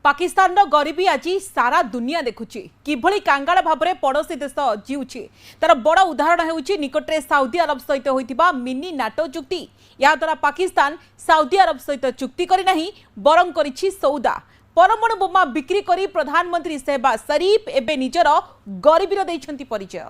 पाकिस्तान गरीबी आज सारा दुनिया देखुची किभली कांगाल भाव में पड़ोसी देश जीउची तार बड़ उदाहरण होउची निकटरे सऊदी अरब सहित होइतिबा मिनी नाटो चुक्ति। या द्वारा पाकिस्तान सऊदी अरब सहित चुक्ति करी नहीं बरं करिछि सौदा। परमाणु बोमा बिक्री करी प्रधानमंत्री शहबाज शरीफ एबे निजर गरीबीर दैछंती परिचय।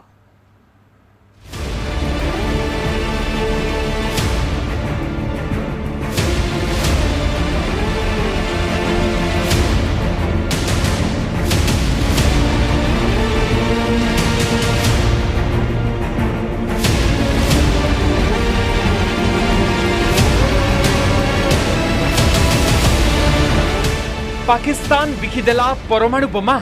पाकिस्तान बिखिदेला परमाणु बोमा।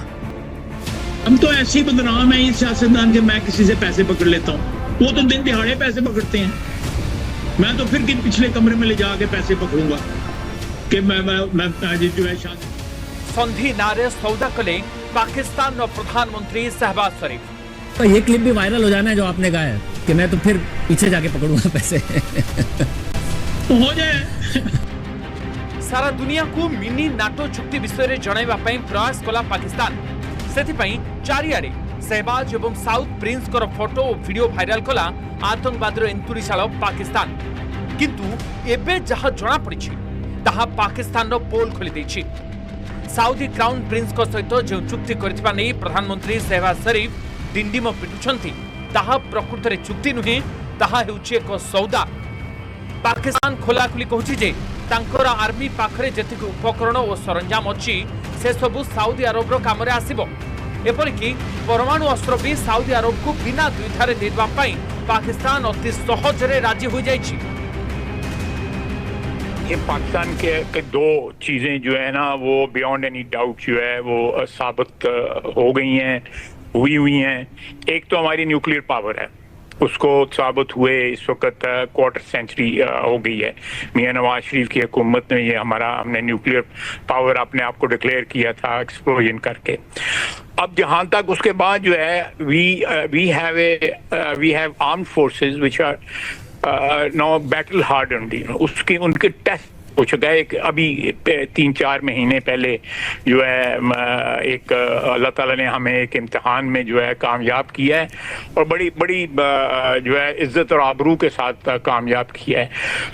हम तो ऐसे ही बदनाम है इस सियासतदान के, मैं किसी से पैसे पकड़ लेता हूँ, वो तो दिन दिहाड़े पैसे पकड़ते हैं, मैं तो फिर किन पिछले कमरे में ले जाके पैसे पकड़ूंगा कि मैं जो है संधि नारे सौदा कले पाकिस्तान प्रधानमंत्री शहबाज शरीफ। तो ये क्लिप भी वायरल हो जाना है जो आपने कहा है कि मैं तो फिर पीछे जाके पकड़ूंगा पैसे। तो हो जाए। सारा दुनिया को मिनी नाटो चुक्ति विषय में जणाइबा पई प्रयास कला पाकिस्तान। सेथिपई चारियारे शहबाज एवं साउथ प्रिंस कर फोटो और वीडियो भाइराल कला आतंकवादर एंतुरीशाल पाकिस्तान। किंतु एबे जहा जना पड़िछि ताहा पाकिस्तान रो पोल खोली दैछि। साउदी क्राउन प्रिंस को सहित जो चुक्ति करथिबा नै प्रधानमंत्री शहबाज शरीफ डिंडिम पिटुछंती ताहा प्रकृत रे चुक्ति नुहे, ताहा हेउछि एक सौदा। पाकिस्तान खोलाखोली कहूछि जे तांकर आर्मी पाखरे जेतिक उपकरण और सरंजाम अच्छी से सबू सऊदी अरब काम आसब। एपरिकी परमाणु अस्त्र भी सऊदी अरब को बिना द्विधारे देवा पाई पाकिस्तान अति सहजरे राजी हो जाइछि। ये पाकिस्तान के दो चीजें जो है ना वो बियॉन्ड एनी डाउट जो है वो साबित हो गई हैं, हुई हैं। एक तो हमारी न्यूक्लियर पावर है, उसको साबित हुए इस वक्त क्वार्टर सेंचुरी हो गई है। मियां नवाज शरीफ की हुकूमत ने ये हमने न्यूक्लियर पावर अपने आप को डिक्लेयर किया था एक्सप्लोजन करके। अब जहां तक उसके बाद जो है we have armed forces which are now battle hardened. उसके उनके टेस्ट हो चुका है। अभी 3-4 महीने पहले जो है एक अल्लाह ताला ने हमें एक इम्तिहान में जो है कामयाब किया है और बड़ी जो है इज्जत और आबरू के साथ कामयाब किया है।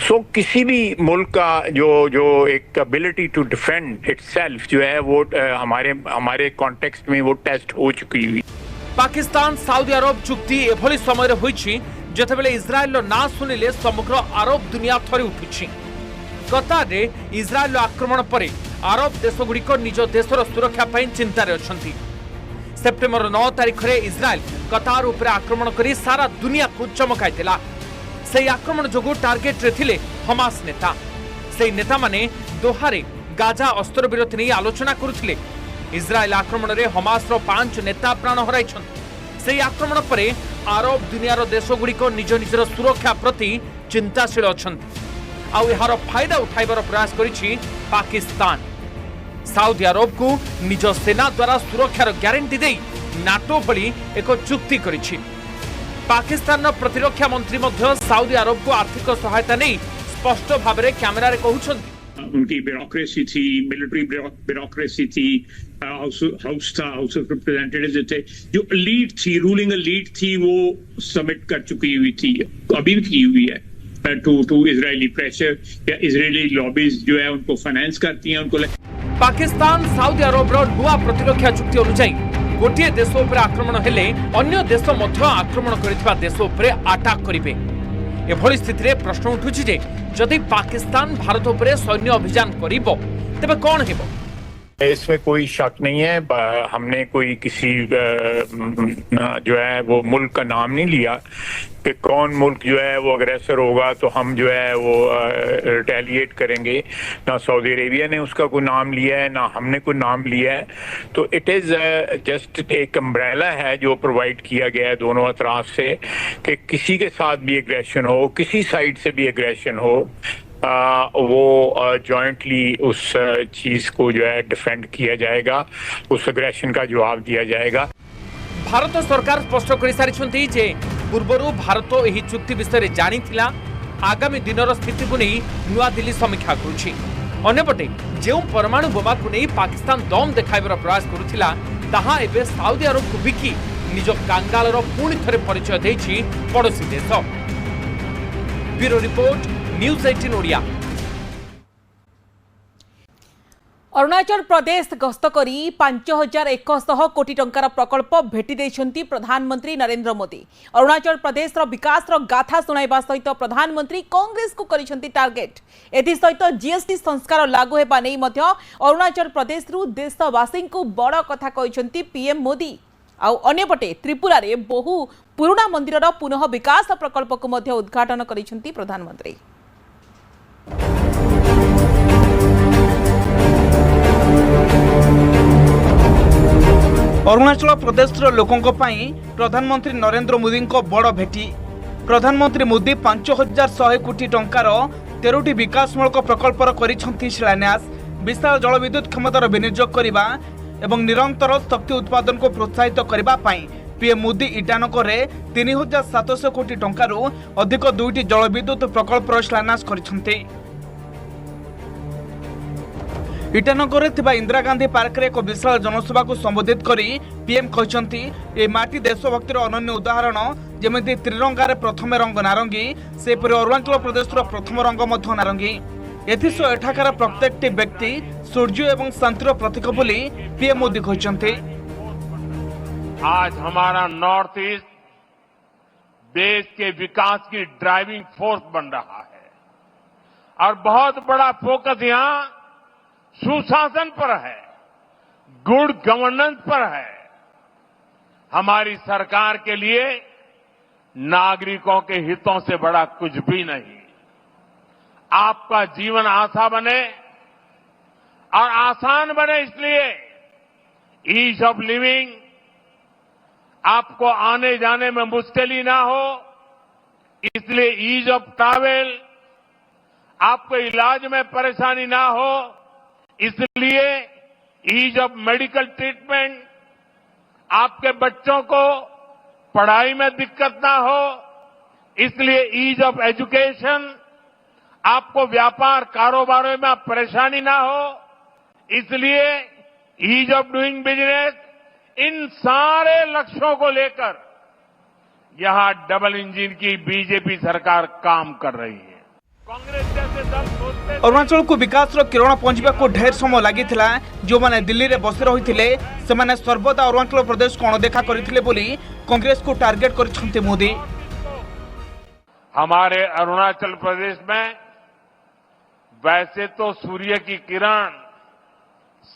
सो किसी भी मुल्क का जो एक एबिलिटी टू डिफेंड इटसेल्फ जो है वो हमारे कॉन्टेक्स्ट में वो टेस्ट हो चुकी हुई। पाकिस्तान सऊदी अरब चुक्ति एभली समय होइछि जेतेबेले इजराइल ना सुनिले समग्र अरब दुनिया थरी उठुछि। कतार रे इजराइल आक्रमण परे अरब देशगुड़िक निज देशर सुरक्षा पई चिंतार अछंती। सेप्टेम्बर 9 तारिख रे इजराइल कतार उपरे आक्रमण करी सारा दुनिया को चमकाइतिला। सेही आक्रमण जोगु टार्गेट रे थिले हमास नेता। सेही नेता माने दोहारे गाजा अस्त्र विरति नै आलोचना करुथिले। इजराइल आक्रमण रे हमास रो 5 नेता प्राण हराइछन। सेही आक्रमण परे अरब दुनियार देशगुड़िक निज निजर सुरक्षा प्रति चिंताशील अछंती। आउ यार फायदा उठाइबार प्रयास करिछि पाकिस्तान। सऊदी अरब को निज सेना द्वारा सुरक्षार ग्यारंटी दे नाटो भली एक चुक्ति करिछि। पाकिस्तान प्रतिरक्षा मंत्री मध्य सऊदी अरब को आर्थिक सहायता नहीं स्पष्ट भाव में कैमरा रे कहउछन्ति। उनकी ब्यूरोक्रेसी थी, मिलिट्री ब्यूरोक्रेसी थी, हाउस ऑफ रिप्रेजेंटेटिव्स थे, जो लीड थी, रूलिंग लीड थी, वो सबमिट कर चुकी हुई थी, अभी भी की हुई है टू इजरायली प्रेशर या इजरायली लॉबीज जो है उनको फाइनेंस करती हैं उनको। पाकिस्तान सऊदी अरब नुआ प्रतिरक्षा चुक्ति अनुसार गोटे देश उपर आक्रमण हेले अन्य देश मध्य आक्रमण करथिबा देश उपर अटैक करिवे। एभली स्थिति में प्रश्न उठुछि जे जदि पाकिस्तान भारत उपर सैन्य अभियान करिवो तबे कोन हेबो। इसमें कोई शक नहीं है। हमने कोई किसी जो है वो मुल्क का नाम नहीं लिया कि कौन मुल्क जो है वो अग्रेसर होगा तो हम जो है वो रिटेलिएट करेंगे। ना सऊदी अरेबिया ने उसका कोई नाम लिया है, ना हमने कोई नाम लिया है। तो इट इज़ जस्ट एक अम्ब्रेला है जो प्रोवाइड किया गया है दोनों अतराफ से कि किसी के साथ भी एग्रेशन हो, किसी साइड से भी एग्रेशन हो, वो जॉइंटली उस चीज को जो है डिफेंड किया जाएगा, उस एग्रेशन का जवाब दिया जाएगा। भारत सरकार स्पष्ट कर सारी जे पूर्वरु भारत यह चुक्ति विषय जानी आगामी दिन स्थिति को नहीं नुआ दिल्ली समीक्षा करुछि। अन्यपटे जो परमाणु बोमा को नहीं पाकिस्तान दम देखाइबार प्रयास करुथिला ताहा एबे साउदी अरब को बिकी निज कांगालर पुणी थरे परिचय देछि पड़ोसी देश। Bureau report news 18 Odia. Arunachal Pradesh गस्त करी 5100 कोटी टंकार प्रकल्प भेटी देइछंती प्रधानमंत्री नरेंद्र मोदी। अरुणाचल प्रदेश विकास गाथा सुनाइबा सहित प्रधानमंत्री कांग्रेस को करिसंती टार्गेट। एथि सहित जीएसटी संस्कार लागू हेबा नै मध्य अरुणाचल प्रदेश रु देशवासी को बड़ कथा कहिसंती पीएम मोदी। आउ अन्यपटे त्रिपुरा रे बहु पुराना मंदिरर पुनः विकास प्रकल्प को मध्य उद्घाटन करिसंती प्रधानमंत्री। अरुणाचल प्रदेश लोकों पाई प्रधानमंत्री नरेंद्र मोदी को बड़ भेटी। प्रधानमंत्री मोदी 5100 कोटी टंकार 13टी विकासमूलक प्रकल्पर करिसेंती शिलान्यास। विशाल जलविद्युत क्षमतार विनियोग करने एवं निरंतर शक्ति उत्पादन को प्रोत्साहित करने पीएम मोदी ईटानगर 3700 कोटी टंकार अधिक 2टी जलविद्युत प्रकल्पर शिलान्यास करिसेंती। ईटानगर थिबा इंदिरा गांधी पार्क रे एक विशाल जनसभा को संबोधित करी पीएम कहचंती ए माटी देशभक्तिर अनन्य उदाहरण। जेमिति त्रिरंगार प्रथम रंग नारंगी सेपरि अरुणाचल प्रदेश प्रथम रंग मध्य नारंगी। एथिसह एठाकार प्रत्येकटी व्यक्ति सूर्य एवं शांतिर प्रतीक बोली पीएम मोदी कहचंती। आज हमारा नॉर्थ ईस्ट देश के विकास की ड्राइविंग फोर्स बन रहा है और बहुत बड़ा फोकस यहां सुशासन पर है, गुड गवर्नेंस पर है। हमारी सरकार के लिए नागरिकों के हितों से बड़ा कुछ भी नहीं। आपका जीवन आसान बने और आसान बने इसलिए ईज ऑफ लिविंग, आपको आने जाने में मुश्किल ना हो इसलिए ईज ऑफ ट्रैवल, आपको इलाज में परेशानी ना हो इसलिए ईज ऑफ मेडिकल ट्रीटमेंट, आपके बच्चों को पढ़ाई में दिक्कत ना हो इसलिए ईज ऑफ एजुकेशन, आपको व्यापार कारोबार में परेशानी ना हो इसलिए ईज ऑफ डूइंग बिजनेस। इन सारे लक्ष्यों को लेकर यहां डबल इंजन की बीजेपी सरकार काम कर रही है। कांग्रेस जैसे दल सोचते अरुणाचल को विकास किरण पहुंचा ढेर समय लगी जो माने दिल्ली रे बसी रही से माने सर्वदा अरुणाचल प्रदेश को अणदेखा करथिले बोली कांग्रेस को टार्गेट करिसेंती मोदी। हमारे अरुणाचल प्रदेश में वैसे तो सूर्य की किरण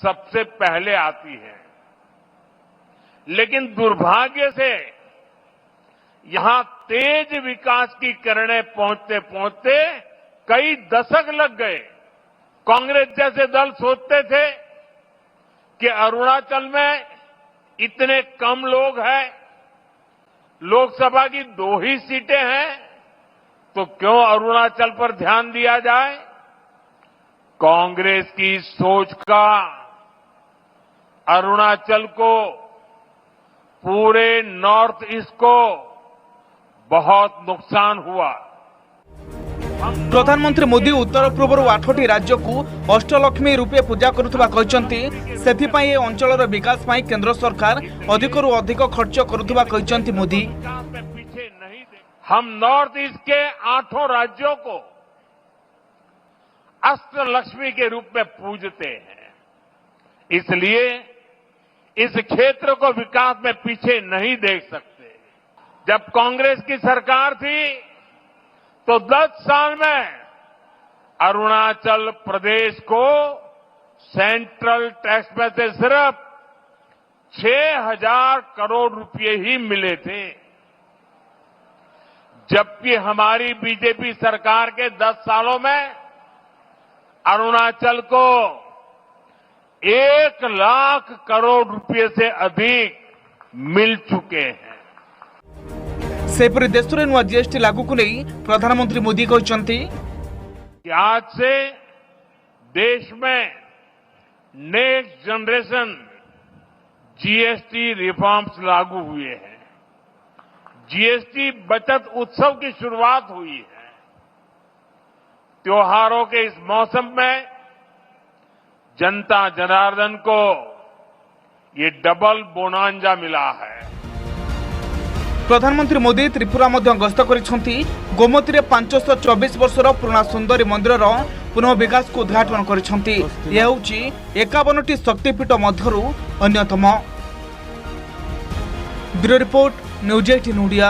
सबसे पहले आती है, लेकिन दुर्भाग्य से यहां तेज विकास की किरणें पहुंचते पहुंचते कई दशक लग गए। कांग्रेस जैसे दल सोचते थे कि अरुणाचल में इतने कम लोग हैं, लोकसभा की 2 ही सीटें हैं, तो क्यों अरुणाचल पर ध्यान दिया जाए। कांग्रेस की सोच का अरुणाचल को, पूरे नॉर्थ ईस्ट को बहुत नुकसान हुआ। प्रधानमंत्री मोदी उत्तर पूर्व 8टी राज्य को अष्टलक्ष्मी रूपे पूजा करुवा कहते अंचल विकास पाई केंद्र सरकार अधिकरू अधिक खर्च करुवा कहते मोदी। हम नॉर्थ ईस्ट के 8 राज्यों को अष्टलक्ष्मी के रूप में पूजते हैं, इसलिए इस क्षेत्र को विकास में पीछे नहीं देख सकते। जब कांग्रेस की सरकार थी तो 10 साल में अरुणाचल प्रदेश को सेंट्रल टैक्स में से सिर्फ 6,000 करोड़ रुपए ही मिले थे, जबकि हमारी बीजेपी सरकार के 10 सालों में अरुणाचल को 1 लाख करोड़ रुपए से अधिक मिल चुके हैं। सेपरि देश में नुआ जीएसटी लागू को नहीं प्रधानमंत्री मोदी कहते कि आज से देश में नेक्स्ट जनरेशन जीएसटी रिफॉर्म्स लागू हुए हैं। जीएसटी बचत उत्सव की शुरुआत हुई है। त्योहारों के इस मौसम में जनता जनार्दन को ये डबल बोनांजा मिला है। प्रधानमंत्री मोदी त्रिपुरा मध्य गस्त करिसेंती। गोमती रे 524 वर्षर पुराना सुंदरी मंदिर पुनः विकास को उद्घाटन करिसेंती। यह होची 51टी शक्तिपीठ मध्यरु अन्यतम। Bureau report news 18 Odia.